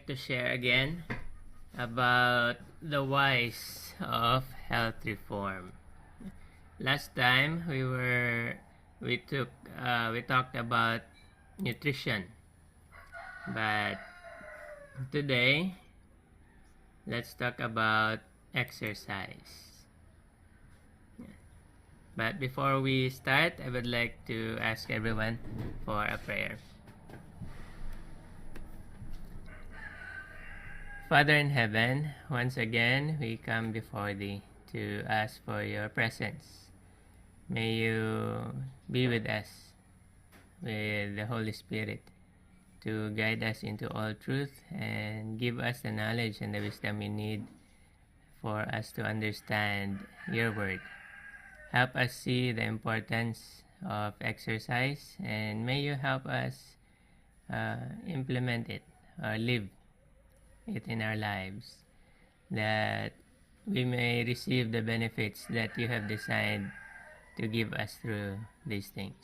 to share again about the whys of health reform. Last time we talked about nutrition, but today let's talk about exercise. But before we start, I would like to ask everyone for a prayer. Father in heaven, once again we come before Thee to ask for Your presence. May You be with us, with the Holy Spirit, to guide us into all truth and give us the knowledge and the wisdom we need for us to understand Your Word. Help us see the importance of exercise, and may You help us implement it or live it in our lives, that we may receive the benefits that You have designed to give us through these things.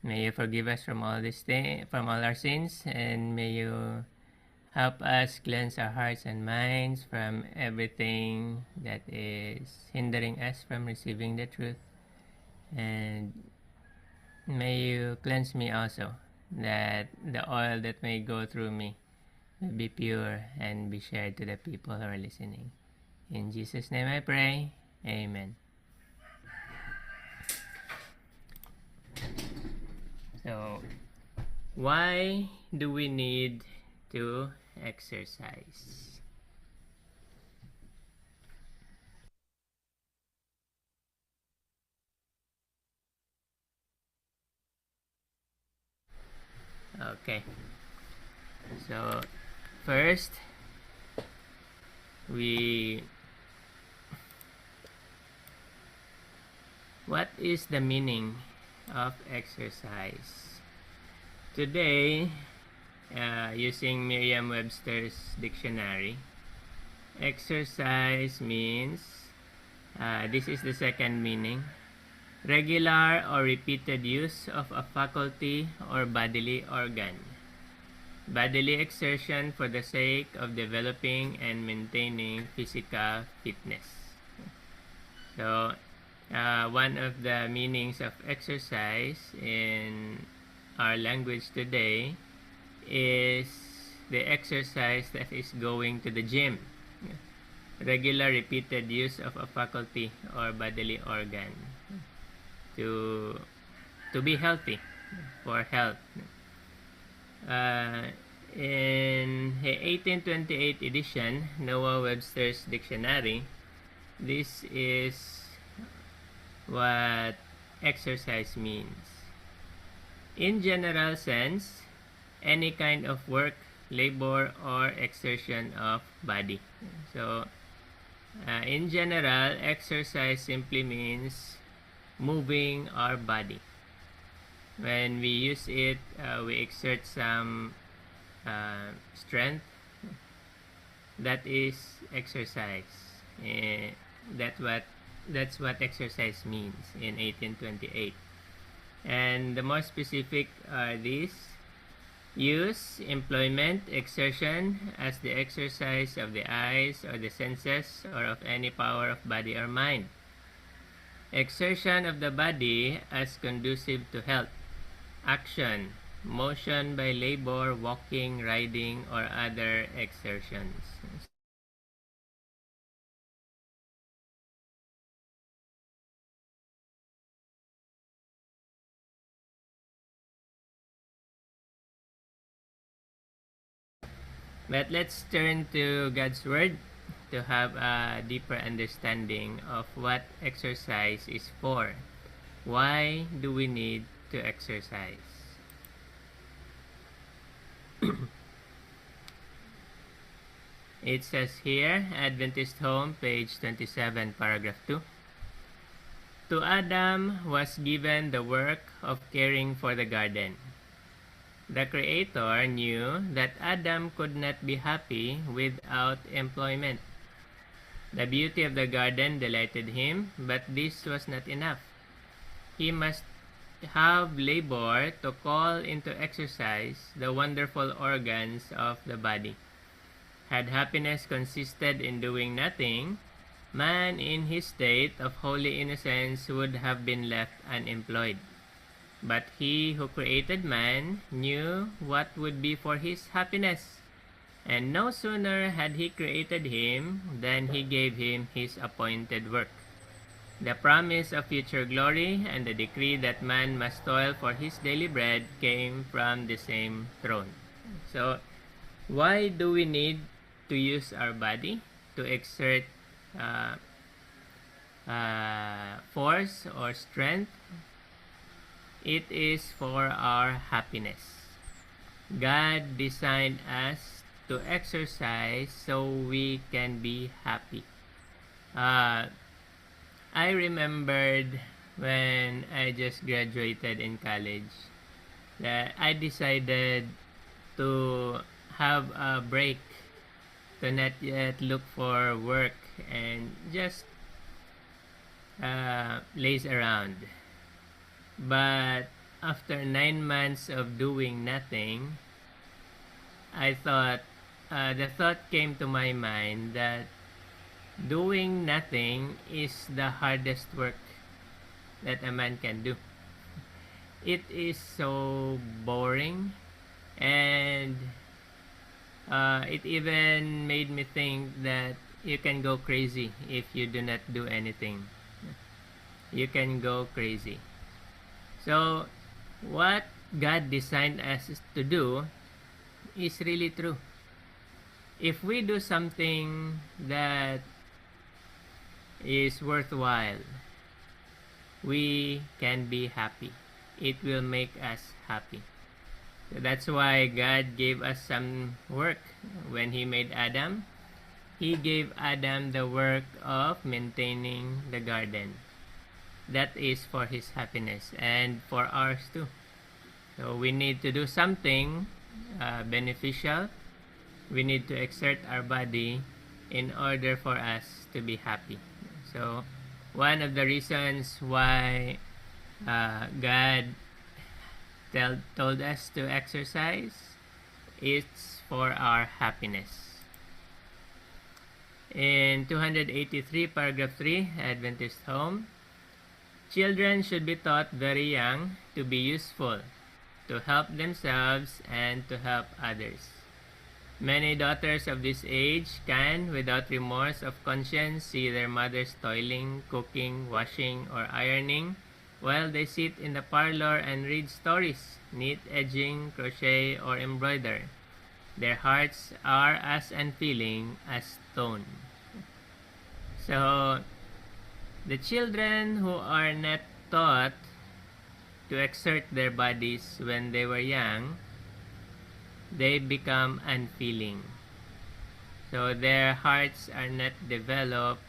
May You forgive us from all our sins, and may You help us cleanse our hearts and minds from everything that is hindering us from receiving the truth. And may You cleanse me also, that the oil that may go through me will be pure and be shared to the people who are listening. In Jesus' name I pray. Amen. So, why do we need to exercise? Okay. So, first, what is the meaning of exercise? Today, using Merriam-Webster's dictionary, exercise means, this is the second meaning, regular or repeated use of a faculty or bodily organ. Bodily exertion for the sake of developing and maintaining physical fitness. So, one of the meanings of exercise in our language today is the exercise that is going to the gym. Regular repeated use of a faculty or bodily organ to be healthy, for health. In the 1828 edition, Noah Webster's dictionary, this is what exercise means. In general sense, any kind of work, labor, or exertion of body. So, in general, exercise simply means moving our body. When we use it, we exert some strength. That is exercise. That's what exercise means in 1828. And the more specific are these: use, employment, exertion as the exercise of the eyes or the senses or of any power of body or mind. Exertion of the body as conducive to health. Action, motion by labor, walking, riding, or other exertions. But let's turn to God's Word to have a deeper understanding of what exercise is for. Why do we need to exercise? It says here, Adventist Home, page 27, paragraph 2. To Adam was given the work of caring for the garden. The Creator knew that Adam could not be happy without employment. The beauty of the garden delighted him, but this was not enough. He must have labor to call into exercise the wonderful organs of the body. Had happiness consisted in doing nothing, man in his state of holy innocence would have been left unemployed. But he who created man knew what would be for his happiness, and no sooner had he created him than he gave him his appointed work. The promise of future glory and the decree that man must toil for his daily bread came from the same throne. So, why do we need to use our body to exert uh, force or strength? It is for our happiness. God designed us to exercise so we can be happy. I remembered when I just graduated in college that I decided to have a break, to not yet look for work and just laze around. But after 9 months of doing nothing, the thought came to my mind that doing nothing is the hardest work that a man can do. It is so boring, and it even made me think that you can go crazy if you do not do anything. You can go crazy. So, what God designed us to do is really true. If we do something that is worthwhile, we can be happy. It will make us happy. So that's why God gave us some work. When He made Adam, He gave Adam the work of maintaining the garden. That is for his happiness and for ours too. So we need to do something beneficial. We need to exert our body in order for us to be happy. So one of the reasons why God told us to exercise is for our happiness. In 283 paragraph 3, Adventist Home, children should be taught very young to be useful, to help themselves and to help others. Many daughters of this age can, without remorse of conscience, see their mothers toiling, cooking, washing, or ironing, while they sit in the parlor and read stories, knit, edging, crochet, or embroider. Their hearts are as unfeeling as stone. So, the children who are not taught to exert their bodies when they were young, they become unfeeling. So their hearts are not developed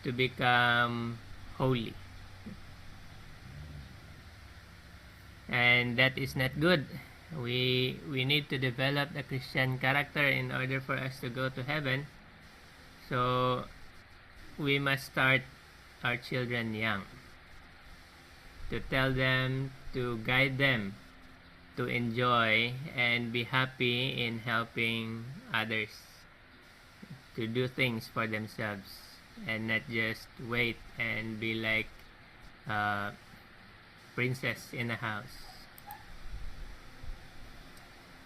to become holy. And that is not good. We need to develop the Christian character in order for us to go to heaven. So we must start our children young, to tell them, to guide them, to enjoy and be happy in helping others, to do things for themselves and not just wait and be like a princess in a house.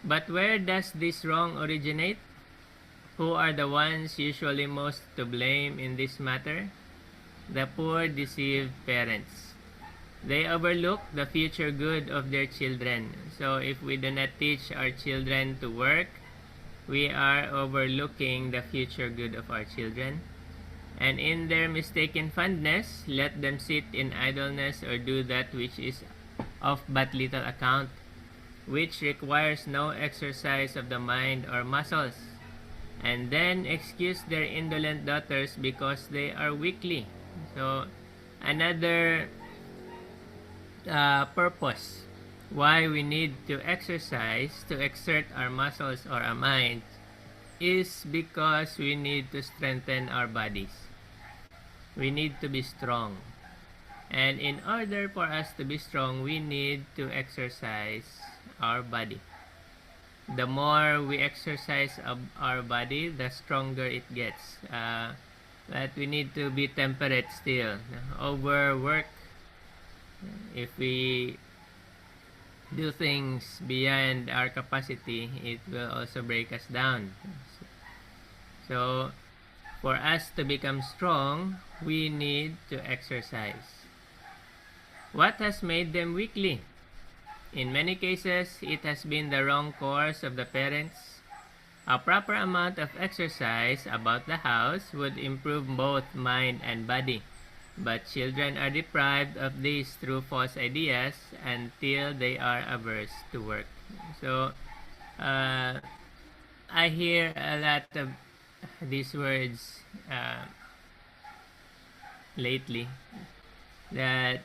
But where does this wrong originate? Who are the ones usually most to blame in this matter? The poor, deceived parents. They overlook the future good of their children. So if we do not teach our children to work, we are overlooking the future good of our children. And in their mistaken fondness, let them sit in idleness or do that which is of but little account, which requires no exercise of the mind or muscles, and then excuse their indolent daughters because they are weakly. So another purpose why we need to exercise, to exert our muscles or our minds, is because we need to strengthen our bodies. We need to be strong. And in order for us to be strong, we need to exercise our body. the more we exercise our body, the stronger it gets. But we need to be temperate still. Overwork, if we do things beyond our capacity, it will also break us down. So, for us to become strong, we need to exercise. What has made them weakly? In many cases, it has been the wrong course of the parents. A proper amount of exercise about the house would improve both mind and body. But children are deprived of these through false ideas until they are averse to work. So, I hear a lot of these words lately, that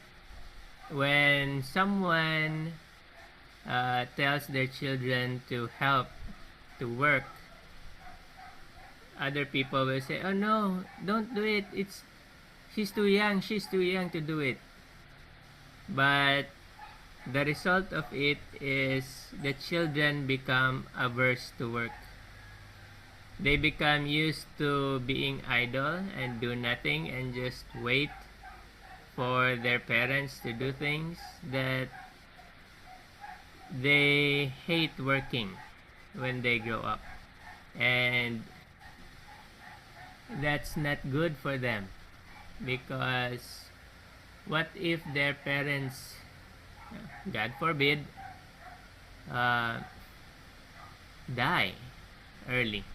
when someone tells their children to help to work, other people will say, "Oh no, don't do it. She's too young. She's too young to do it." But the result of it is the children become averse to work. They become used to being idle and do nothing and just wait for their parents to do things, that they hate working when they grow up. And that's not good for them, because what if their parents, God forbid, die early?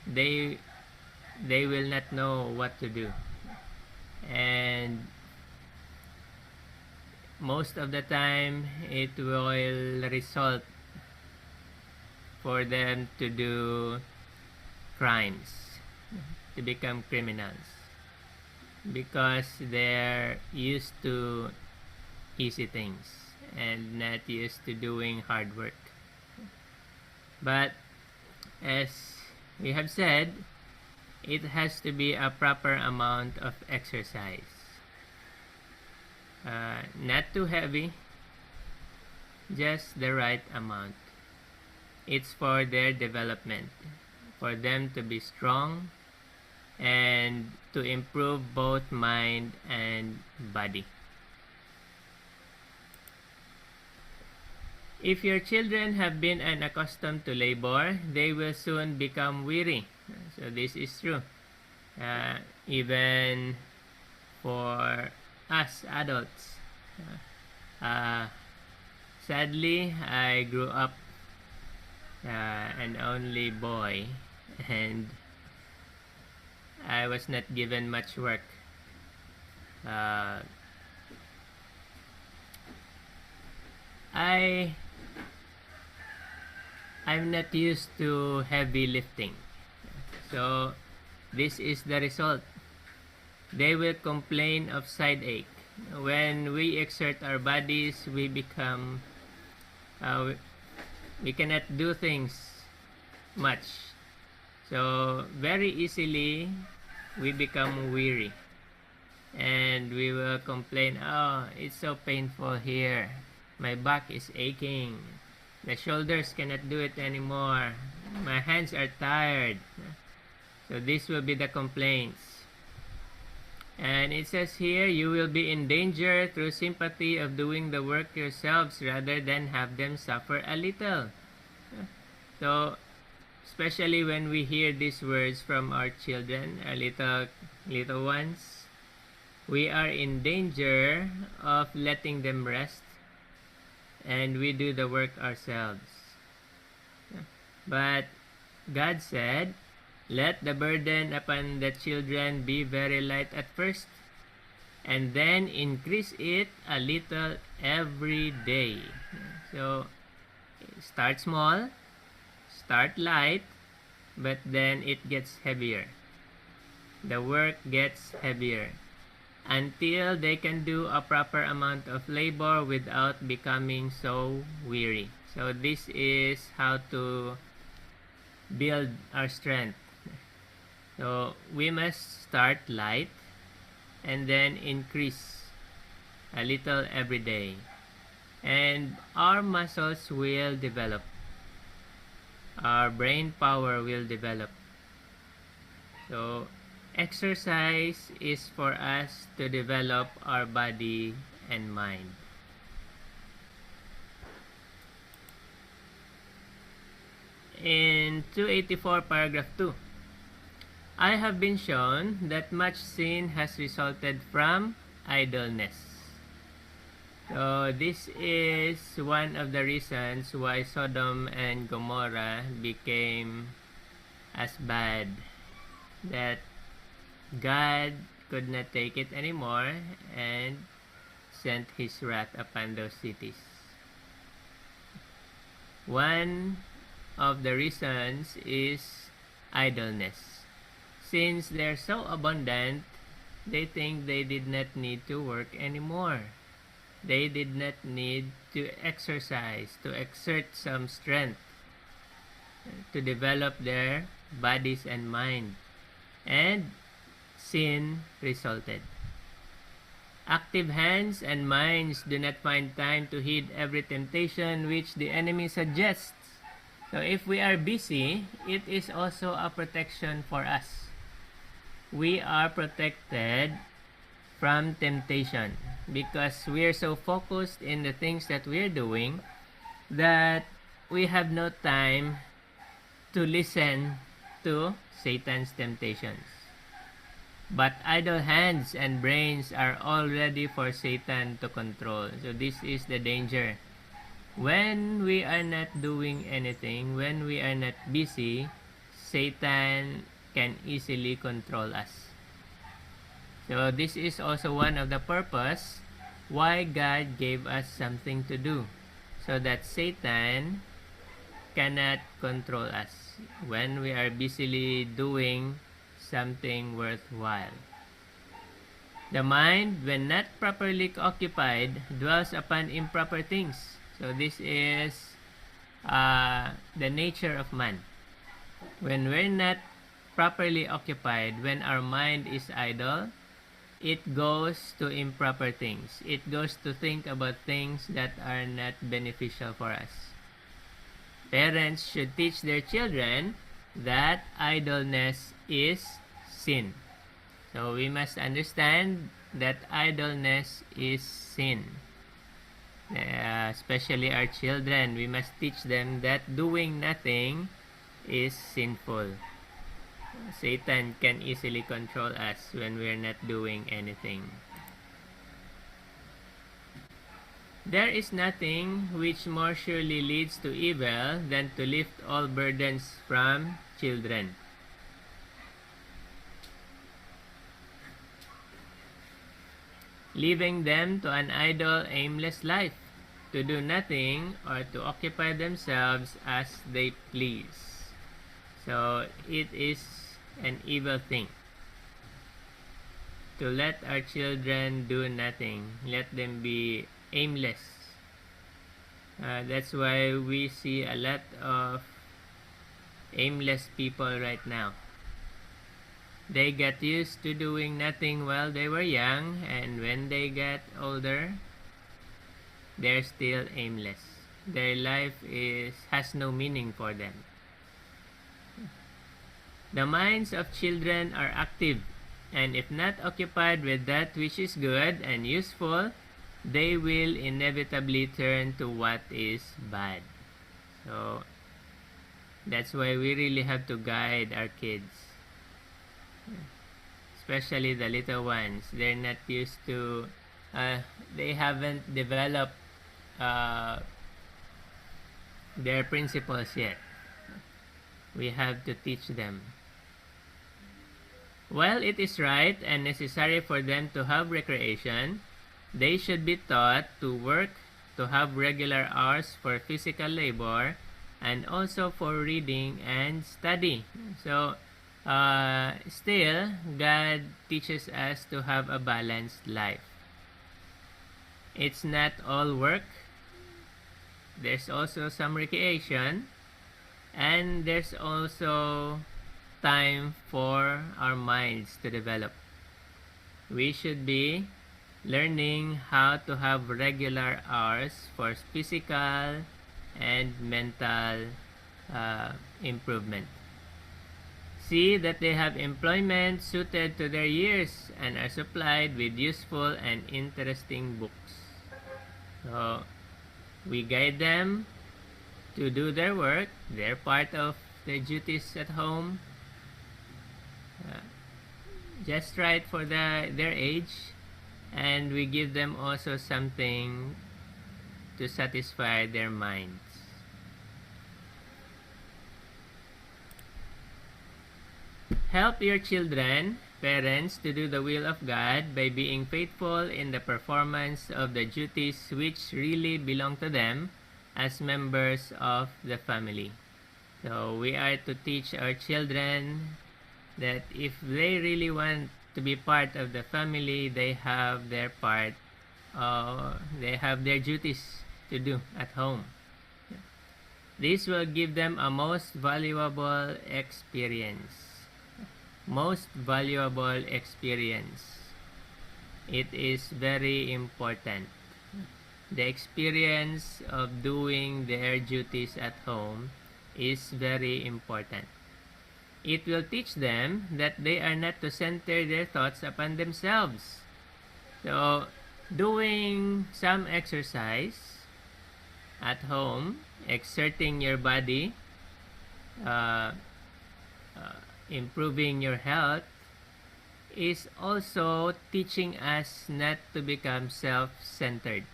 They will not know what to do, and most of the time it will result for them to do crimes, to become criminals, because they're used to easy things and not used to doing hard work. But as we have said, it has to be a proper amount of exercise. Not too heavy, just the right amount. It's for their development, for them to be strong and to improve both mind and body. If your children have been unaccustomed to labor, they will soon become weary. So this is true. Even for us adults. Sadly, I grew up an only boy, and I was not given much work. I'm not used to heavy lifting. So this is the result. They will complain of side ache. When we exert our bodies, we become we cannot do things much. So very easily we become weary, and we will complain, "Oh, it's so painful here. My back is aching. The shoulders cannot do it anymore. My hands are tired." So this will be the complaints. And it says here, you will be in danger through sympathy of doing the work yourselves rather than have them suffer a little. So, especially when we hear these words from our children, our little ones, we are in danger of letting them rest and we do the work ourselves. But God said, "Let the burden upon the children be very light at first, and then increase it a little every day." So, start small, start light, but then it gets heavier. The work gets heavier until they can do a proper amount of labor without becoming so weary. So, this is how to build our strength. So we must start light and then increase a little every day, and our muscles will develop. our brain power will develop. So, exercise is for us to develop our body and mind. In 284 paragraph 2, I have been shown that much sin has resulted from idleness. So this is one of the reasons why Sodom and Gomorrah became as bad, that God could not take it anymore and sent his wrath upon those cities. One of the reasons is idleness. Since they're so abundant, they think they did not need to work anymore. They did not need to exercise, to exert some strength, to develop their bodies and mind. And sin resulted. Active hands and minds do not find time to heed every temptation which the enemy suggests. So if we are busy, it is also a protection for us. We are protected from temptation because we are so focused in the things that we are doing that we have no time to listen to Satan's temptations. But idle hands and brains are all ready for Satan to control. So this is the danger. When we are not doing anything, when we are not busy, Satan can easily control us. So this is also one of the purpose why God gave us something to do, so that Satan cannot control us when we are busily doing something worthwhile. The mind, when not properly occupied, dwells upon improper things. So this is the nature of man. When we're not properly occupied, when our mind is idle, it goes to improper things. It goes to think about things that are not beneficial for us. Parents should teach their children that idleness is sin. So we must understand that idleness is sin. Especially our children, we must teach them that doing nothing is sinful. Satan can easily control us when we are not doing anything. There is nothing which more surely leads to evil than to lift all burdens from children. Leaving them to an idle, aimless life, to do nothing or to occupy themselves as they please. So it is an evil thing to let our children do nothing, let them be aimless. That's why we see a lot of aimless people right now. They got used to doing nothing while they were young, and when they get older, they're still aimless. Their life has no meaning for them. The minds of children are active, and if not occupied with that which is good and useful, they will inevitably turn to what is bad. So that's why we really have to guide our kids, especially the little ones. They're not used to, they haven't developed their principles yet. We have to teach them. While it is right and necessary for them to have recreation, they should be taught to work, to have regular hours for physical labor, and also for reading and study. So, still, God teaches us to have a balanced life. It's not all work. There's also some recreation, and there's also time for our minds to develop. We should be learning how to have regular hours for physical and mental improvement. See that they have employment suited to their years and are supplied with useful and interesting books. So, we guide them to do their work, their part of their duties at home, just right for their age, and we give them also something to satisfy their minds. Help your children, parents, to do the will of God by being faithful in the performance of the duties which really belong to them as members of the family. So we are to teach our children that if they really want to be part of the family, they have their part, they have their duties to do at home. This will give them a most valuable experience. Most valuable experience. It is very important. The experience of doing their duties at home is very important. It will teach them that they are not to center their thoughts upon themselves. So, doing some exercise at home, exerting your body, improving your health, is also teaching us not to become self-centered.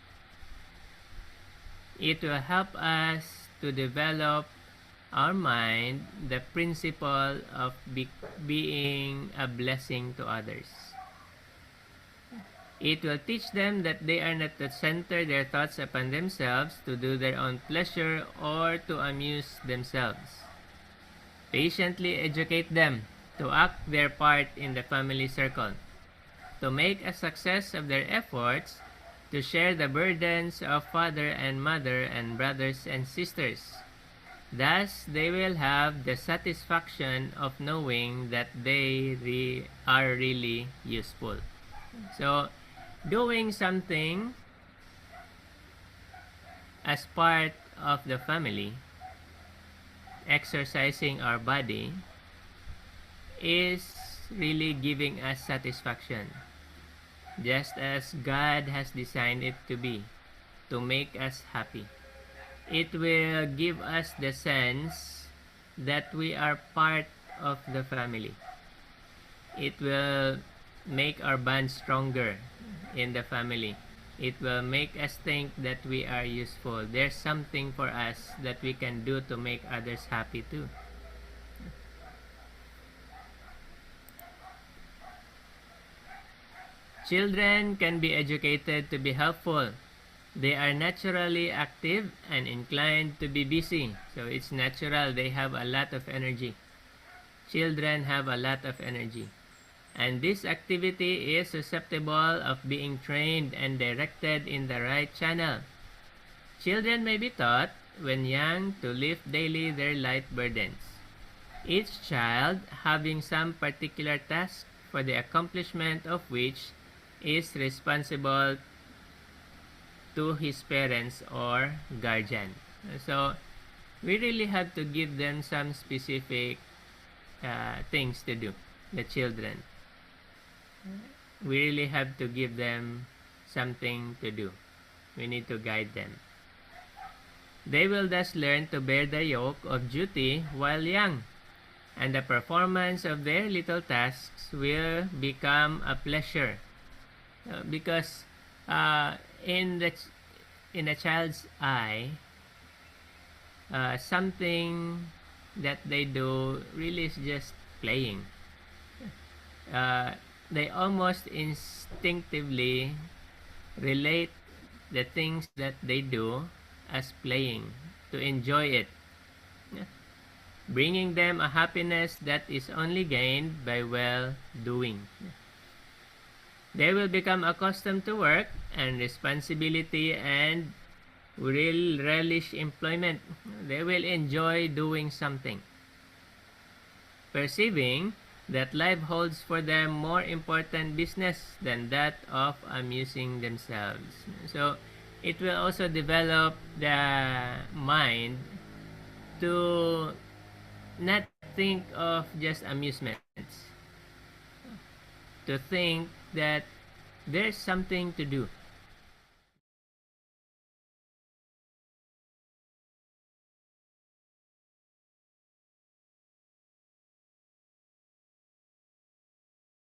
It will help us to develop our mind the principle of being a blessing to others. It will teach them that they are not to center their thoughts upon themselves, to do their own pleasure, or to amuse themselves. Patiently educate them to act their part in the family circle, to make a success of their efforts, to share the burdens of father and mother and brothers and sisters. Thus, they will have the satisfaction of knowing that they are really useful. So, doing something as part of the family, exercising our body, is really giving us satisfaction, just as God has designed it to be, to make us happy. It will give us the sense that we are part of the family. It will make our bond stronger in the family. It will make us think that we are useful. There's something for us that we can do to make others happy too. Children can be educated to be helpful. They are naturally active and inclined to be busy. So it's natural, they have a lot of energy. Children have a lot of energy. And this activity is susceptible of being trained and directed in the right channel. Children may be taught, when young, to lift daily their light burdens. Each child having some particular task for the accomplishment of which is responsible to his parents or guardian. So, we really have to give them some specific things to do, the children. We really have to give them something to do. We need to guide them. They will thus learn to bear the yoke of duty while young, and the performance of their little tasks will become a pleasure. Because in a child's eye, something that they do really is just playing. They almost instinctively relate the things that they do as playing, to enjoy it, bringing them a happiness that is only gained by well doing. They will become accustomed to work and responsibility and will relish employment. They will enjoy doing something, perceiving that life holds for them more important business than that of amusing themselves. So, it will also develop the mind to not think of just amusements, to think that there's something to do